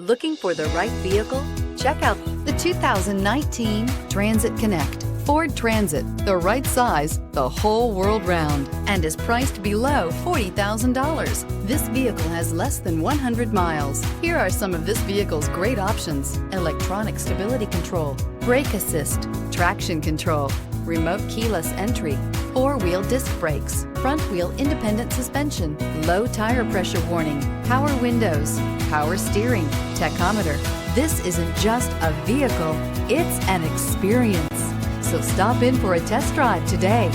Looking for the right vehicle? Check out the 2019 Transit Connect. Ford Transit, the right size the whole world round, and is priced below $40,000. This vehicle has less than 100 miles. Here are some of this vehicle's great options: electronic stability control, brake assist, traction control, remote keyless entry, four-wheel disc brakes, front-wheel independent suspension, low tire pressure warning, power windows, power steering, tachometer. This isn't just a vehicle, it's an experience. So stop in for a test drive today.